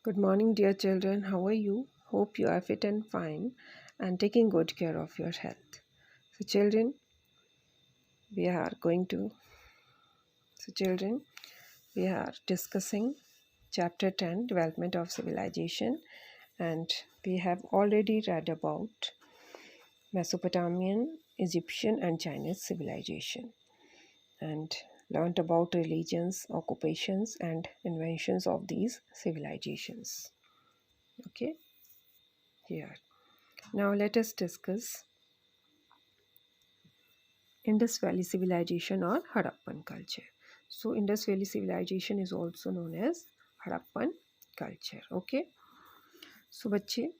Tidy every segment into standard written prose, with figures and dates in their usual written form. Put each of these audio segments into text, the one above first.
Good morning, dear children. How are you? Hope you are fit and fine and taking good care of your health. So, children, we are going to, children, we are discussing chapter 10, Development of Civilization, and we have already read about Mesopotamian, Egyptian, and Chinese civilization and learnt about religions, occupations, and inventions of these civilizations. Okay, here. Now, let us discuss Indus Valley Civilization or Harappan culture. So Indus Valley Civilization is also known as Harappan culture. Okay. So बच्चे,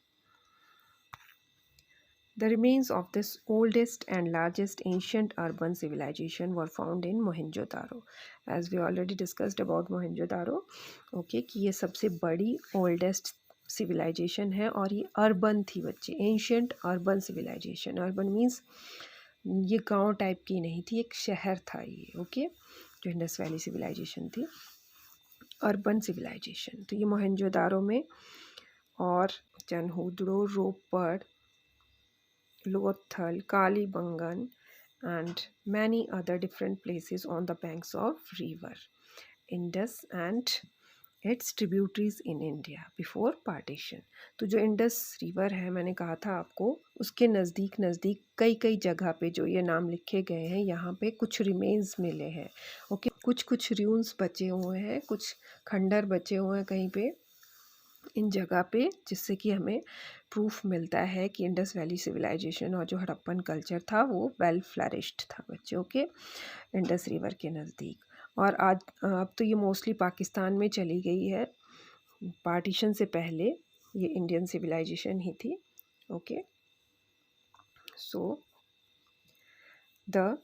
the remains of this oldest and largest ancient urban civilization were found in Mohenjo-daro. As we already discussed about Mohenjo-daro, okay, कि ये सबसे बड़ी oldest civilization है और ये urban थी बच्चे, ancient urban civilization. Urban means ये गांव टाइप की नहीं थी, एक शहर था ये. ओके, जो इंडस वैली सिविलाइजेशन थी, अर्बन सिविलाइजेशन. तो ये मोहनजोदारो में और चनहुदड़ो, रोपड़, Lothal, Kalibangan and many other different places on the banks of river Indus and its tributaries in India before partition. तो जो इंडस रिवर है, मैंने कहा था आपको, उसके नज़दीक नज़दीक कई कई जगह पे जो ये नाम लिखे गए हैं, यहाँ पे कुछ रिमेन्स मिले हैं. ओके, कुछ कुछ र्यून्स बचे हुए हैं, कुछ खंडर बचे हुए हैं कहीं पे इन जगह पे, जिससे कि हमें प्रूफ मिलता है कि इंडस वैली सिविलाइजेशन और जो हड़प्पन कल्चर था वो वेल फ्लरिश्ड था बच्चे. ओके, इंडस रिवर के नज़दीक. और आज अब तो ये मोस्टली पाकिस्तान में चली गई है. पार्टीशन से पहले ये इंडियन सिविलाइजेशन ही थी. Okay, so the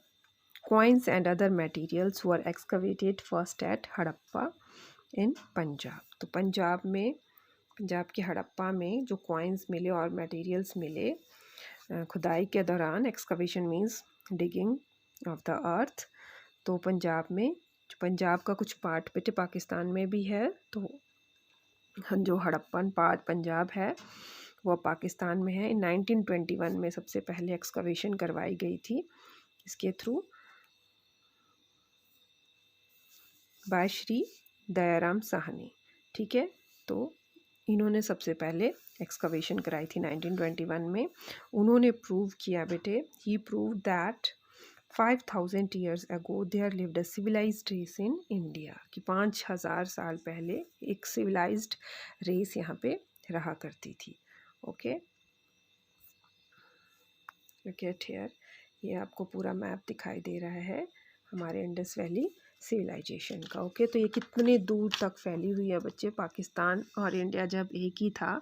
coins and other materials were excavated first at Harappa in Punjab. तो पंजाब के हड़प्पा में जो कॉइन्स मिले और मटेरियल्स मिले खुदाई के दौरान, excavation means digging of the earth, तो पंजाब का कुछ पार्ट बेटे पाकिस्तान में भी है. तो जो हड़प्पन पार्ट पंजाब है वो पाकिस्तान में है. 1921 में सबसे पहले एक्सकवेशन करवाई गई थी इसके थ्रू बाय श्री दयाराम साहनी. ठीक है, तो इन्होंने सबसे पहले एक्सकवेशन कराई थी 1921 में. उन्होंने प्रूव किया बेटे, ही prove that 5000 years ago there lived a civilized race in India, कि 5000 साल पहले एक civilized race यहाँ पे रहा करती थी. ओके, look here, ये आपको पूरा मैप दिखाई दे रहा है हमारे इंडस वैली सिविलाइजेशन का. ओके, तो ये कितने दूर तक फैली हुई है बच्चे. पाकिस्तान और इंडिया जब एक ही था,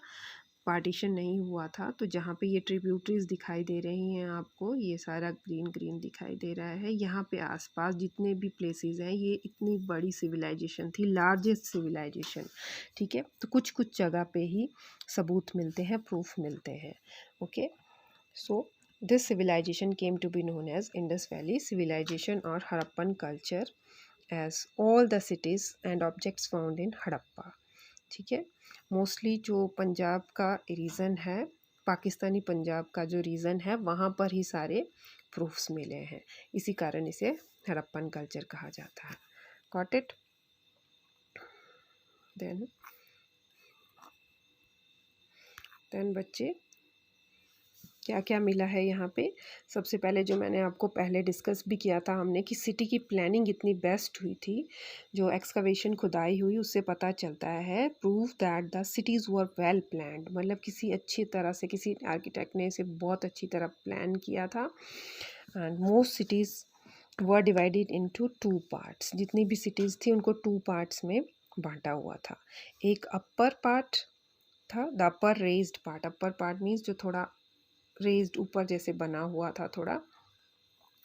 पार्टीशन नहीं हुआ था, तो जहाँ पे ये ट्रिब्यूटरीज दिखाई दे रही हैं आपको, ये सारा ग्रीन ग्रीन दिखाई दे रहा है, यहाँ पे आसपास जितने भी प्लेसेस हैं, ये इतनी बड़ी सिविलाइजेशन थी, लार्जेस्ट सिविलाइजेशन. ठीक है, तो कुछ कुछ जगह पे ही सबूत मिलते हैं, प्रूफ मिलते हैं. Okay, so this civilization came to be known as Indus valley civilization और Harappan culture as all the cities and objects found in Harappa. ठीक है, मोस्टली जो पंजाब का रीजन है, पाकिस्तानी पंजाब का जो रीजन है, वहाँ पर ही सारे प्रूफ्स मिले हैं. इसी कारण इसे हड़प्पन कल्चर कहा जाता है. Got it? देन बच्चे, क्या क्या मिला है यहाँ पे. सबसे पहले जो मैंने आपको पहले डिस्कस भी किया था हमने, कि सिटी की प्लानिंग इतनी बेस्ट हुई थी. जो एक्सकवेशन खुदाई हुई उससे पता चलता है, prove that the cities were well planned, मतलब किसी अच्छी तरह से किसी आर्किटेक्ट ने इसे बहुत अच्छी तरह प्लान किया था. And most cities were divided into 2 parts. जितनी भी सिटीज़ थी उनको 2 पार्ट्स में बांटा हुआ था. एक अपर पार्ट था, the upper raised part. Upper part means जो थोड़ा रेज्ड ऊपर जैसे बना हुआ था थोड़ा,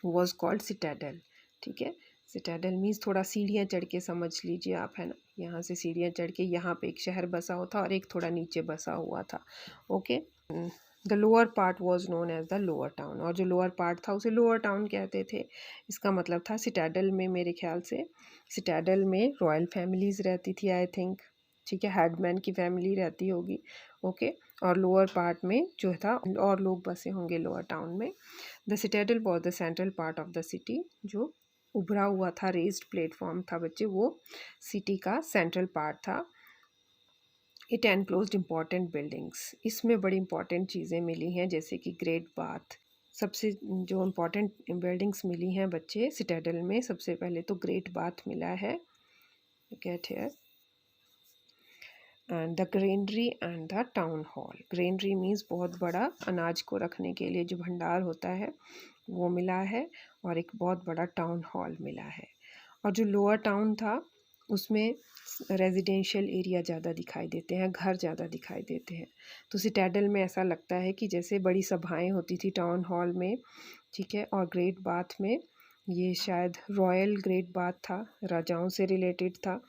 वॉज कॉल्ड सिटाडेल. ठीक है, सिटाडेल मीन्स थोड़ा सीढ़ियाँ चढ़ के, समझ लीजिए आप, है ना, यहाँ से सीढ़ियाँ चढ़ के यहाँ पे एक शहर बसा हुआ था और एक थोड़ा नीचे बसा हुआ था. Okay, the lower part was known as the lower town, और जो लोअर पार्ट था उसे लोअर टाउन कहते थे. इसका मतलब था सिटाडेल में, मेरे ख्याल से सिटाडेल में रॉयल फैमिलीज़ रहती थी, आई थिंक. ठीक है, हेडमैन की फैमिली रहती होगी। ओके, और लोअर पार्ट में जो था और लोग बसे होंगे लोअर टाउन में। The Citadel was the central part of the city, जो उभरा हुआ था रेज्ड प्लेटफॉर्म था बच्चे, वो सिटी का सेंट्रल पार्ट था। इट एनक्लोज्ड इम्पॉर्टेंट बिल्डिंग्स, इसमें बड़ी इंपॉर्टेंट चीज़ें मिली हैं जैसे कि ग्रेट बाथ। सबसे जो इम्पॉर्टेंट बिल्डिंग्स मिली हैं बच्चे सिटाडेल में, सबसे पहले तो ग्रेट बाथ मिला है, get here, and the granary and the town hall. Granary means बहुत बड़ा अनाज को रखने के लिए जो भंडार होता है वो मिला है, और एक बहुत बड़ा टाउन हॉल मिला है। और जो लोअर टाउन था उसमें रेजिडेंशियल एरिया ज़्यादा दिखाई देते हैं, घर ज़्यादा दिखाई देते हैं। तो सिटाडेल में ऐसा लगता है कि जैसे बड़ी सभाएं होती थी टाउन हॉल में, ठीक है। और ग्रेट बाथ में ये शायद रॉयल ग्रेट बाथ था, राजाओं से रिलेटेड था।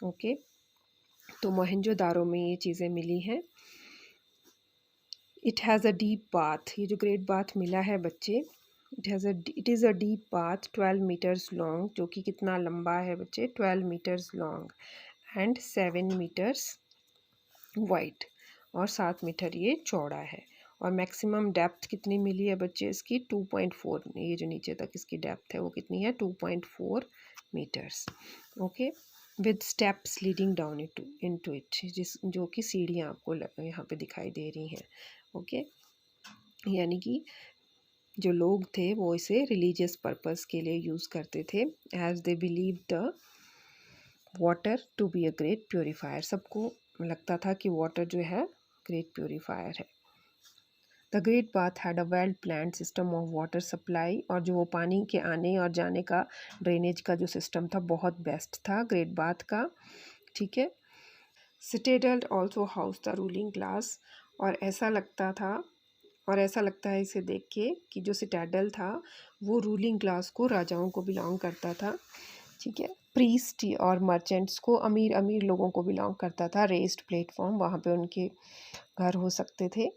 ओके, तो मोहनजोदारो में ये चीज़ें मिली हैं। It has a deep bath, ये जो ग्रेट बाथ मिला है बच्चे, it is a deep bath 12 metres long, जो कि कितना लंबा है बच्चे, 12 metres long and 7 metres wide, और 7 मीटर ये चौड़ा है। और मैक्सिमम डेप्थ कितनी मिली है बच्चे इसकी, 2.4, ये जो नीचे तक इसकी डेप्थ है वो कितनी है, 2.4 metres. Okay, with steps leading down into it, जिस जो कि सीढ़ियाँ आपको यहाँ पे दिखाई दे रही हैं। ओके, यानी कि जो लोग थे वो इसे रिलीजियस पर्पस के लिए यूज़ करते थे, as they believe the water to be a great purifier. सबको लगता था कि वाटर जो है ग्रेट प्योरीफायर है। The great bath had a well planned system of water supply, और जो वो पानी के आने और जाने का ड्रेनेज का जो सिस्टम था बहुत बेस्ट था ग्रेट बाथ का, ठीक है। Citadel also house the ruling class, और ऐसा लगता था, और ऐसा लगता है इसे देख के कि जो सिटाडेल था वो रूलिंग क्लास को, राजाओं को बिलोंग करता था, ठीक है। प्रीस्ट और मर्चेंट्स को, अमीर अमीर लोगों को बिलोंग करता था। रेस्ड प्लेटफॉर्म, वहाँ पे उनके घर हो सकते थे।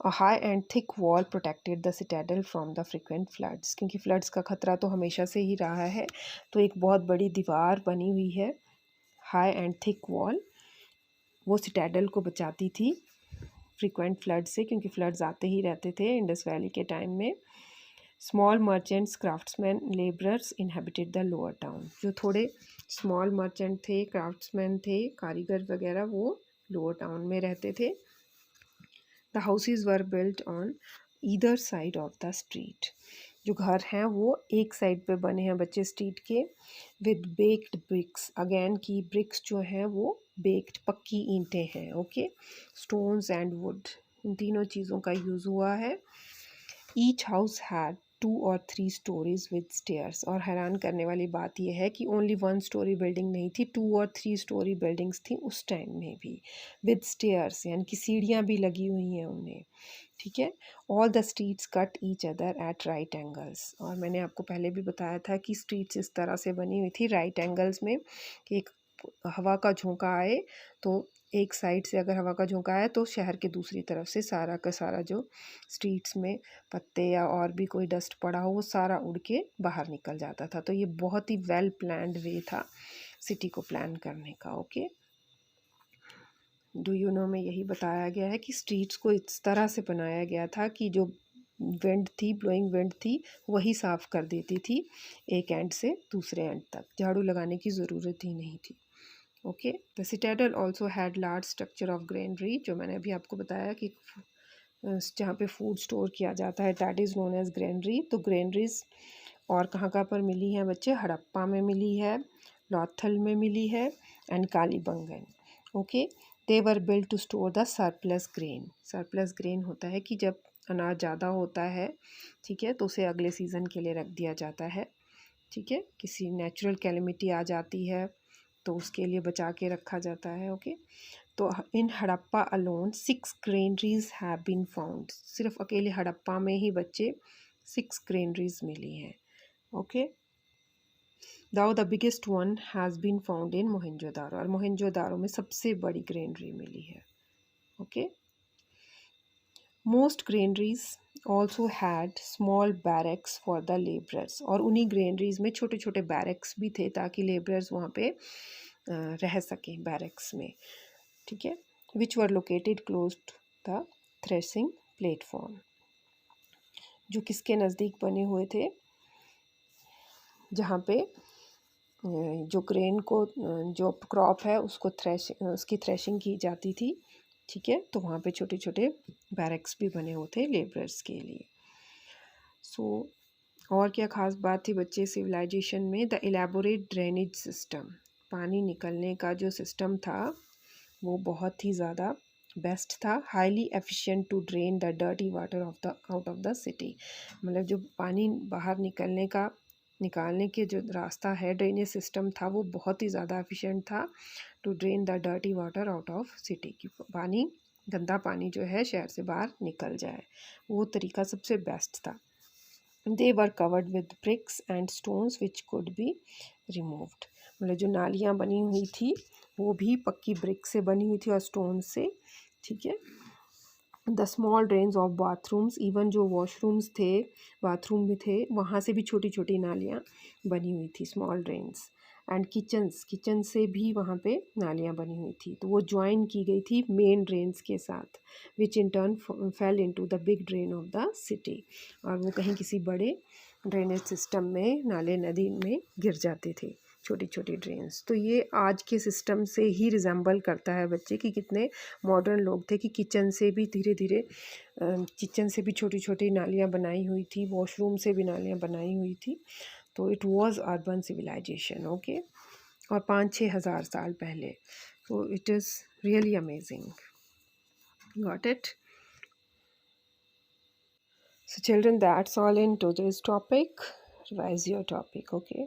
A high and thick wall protected the Citadel from the frequent floods, क्योंकि फ्लड्स का खतरा तो हमेशा से ही रहा है, तो एक बहुत बड़ी दीवार बनी हुई है, हाई एंड थिक वॉल, वो सिटाडेल को बचाती थी फ्रीक्वेंट फ्लड से, क्योंकि फ्लड्स आते ही रहते थे इंडस वैली के टाइम में। Small merchants, craftsman, labourers inhabited the lower town, जो थोड़े स्मॉल मर्चेंट थे, क्राफ्ट्समैन थे, कारीगर वगैरह, वो लोअर टाउन में रहते थे। The houses were built on either side of the street, जो घर हैं वो एक साइड पे बने हैं बच्चे स्ट्रीट के, विद बेक्ड ब्रिक्स, अगेन की ब्रिक्स जो हैं वो बेक्ड, पक्की ईंटें हैं। ओके, स्टोन्स एंड वुड, इन तीनों चीज़ों का यूज़ हुआ है। Each house had 2 or 3 stories with stairs, और हैरान करने वाली बात यह है कि ओनली 1 स्टोरी बिल्डिंग नहीं थी, 2 और 3 स्टोरी बिल्डिंग्स थी उस टाइम में भी, विद स्टेयर्स, यानी कि सीढ़ियाँ भी लगी हुई हैं उन्हें, ठीक है। All the streets cut each other at right angles, और मैंने आपको पहले भी बताया था कि स्ट्रीट्स इस तरह से बनी हुई थी राइट एंगल्स में, कि एक हवा का झोंका आए तो एक साइड से अगर हवा का झोंका आए तो शहर के दूसरी तरफ से सारा का सारा जो स्ट्रीट्स में पत्ते या और भी कोई डस्ट पड़ा हो वो सारा उड़ के बाहर निकल जाता था। तो ये बहुत ही वेल प्लान्ड वे था सिटी को प्लान करने का। ओके, डू यू नो में यही बताया गया है कि स्ट्रीट्स को इस तरह से बनाया गया था कि जो विंड थी, ब्लोइंग विंड थी, वही साफ़ कर देती थी एक एंड से दूसरे एंड तक, झाड़ू लगाने की ज़रूरत ही नहीं थी। Okay, the Citadel also had large structure of granary, जो मैंने अभी आपको बताया कि जहाँ पे फूड स्टोर किया जाता है, that is known as granary. तो ग्रेनरीज और कहाँ कहाँ पर मिली हैं बच्चे, हड़प्पा में मिली है, लॉथल में मिली है, and Kalibangan. Okay, they were built to store the surplus grain. Surplus grain होता है कि जब अनाज ज़्यादा होता है, ठीक है, तो उसे अगले सीज़न के लिए रख दिया जाता है, ठीक है। किसी नेचुरल कैलेमिटी आ जाती है तो उसके लिए बचा के रखा जाता है। ओके, तो in Harappa alone 6 granaries have been found, सिर्फ अकेले हड़प्पा में ही बच्चे 6 ग्रेनरीज मिली हैं। Okay, though the biggest one has been found in Mohenjodaro, और मोहनजोदारो में सबसे बड़ी ग्रेनरी मिली है। Okay, most granaries also had small barracks for the labourers, और उन्हीं ग्रेनरीज में छोटे छोटे बैरक्स भी थे ताकि लेबरर्स वहाँ पे रह सकें बैरक्स में। ठीक है, which were located close the threshing platform, जो किसके नज़दीक बने हुए थे, जहाँ पे जो ग्रेन को, जो क्रॉप है उसको उसकी थ्रेशिंग की जाती थी। ठीक है, तो वहाँ पे छोटे छोटे बैरक्स भी बने हुए थे लेबरर्स के लिए। सो और क्या ख़ास बात थी बच्चे सिविलाइजेशन में, द एलैबोरेट ड्रेनेज सिस्टम, पानी निकलने का जो सिस्टम था वो बहुत ही ज़्यादा बेस्ट था, highly efficient to drain the dirty water of the out of the city, मतलब जो पानी बाहर निकालने के जो रास्ता है, ड्रेनेज सिस्टम था वो बहुत ही ज़्यादा एफिशिएंट था to drain the dirty water out of city, की पानी, गंदा पानी जो है शहर से बाहर निकल जाए, वो तरीका सबसे बेस्ट था। They were covered with bricks and stones which could be removed, मतलब जो नालियाँ बनी हुई थी वो भी पक्की ब्रिक से बनी हुई थी और स्टोन से। ठीक है, the small drains of bathrooms, even जो वॉशरूम्स थे, बाथरूम भी थे, वहाँ से भी छोटी छोटी नालियाँ बनी हुई थी, स्मॉल ड्रेन्स। एंड किचन से भी वहाँ पे नालियाँ बनी हुई थी, तो वो ज्वाइन की गई थी मेन ड्रेन्स के साथ, which in turn fell into the big drain of the city, और वो कहीं किसी बड़े ड्रेनेज सिस्टम में, नाले नदी में गिर जाते थे, छोटी छोटी ड्रेन्स। तो ये आज के सिस्टम से ही रिजेंबल करता है बच्चे कि कितने मॉडर्न लोग थे, कि किचन से भी धीरे धीरे, किचन से भी छोटी छोटी नालियाँ बनाई हुई थी, वॉशरूम से भी नालियाँ बनाई हुई थी, तो it was urban civilisation. Okay, और 5-6 हज़ार साल पहले, तो it is really amazing. Got it? So children, that's all in today's topic. Revise your topic, okay?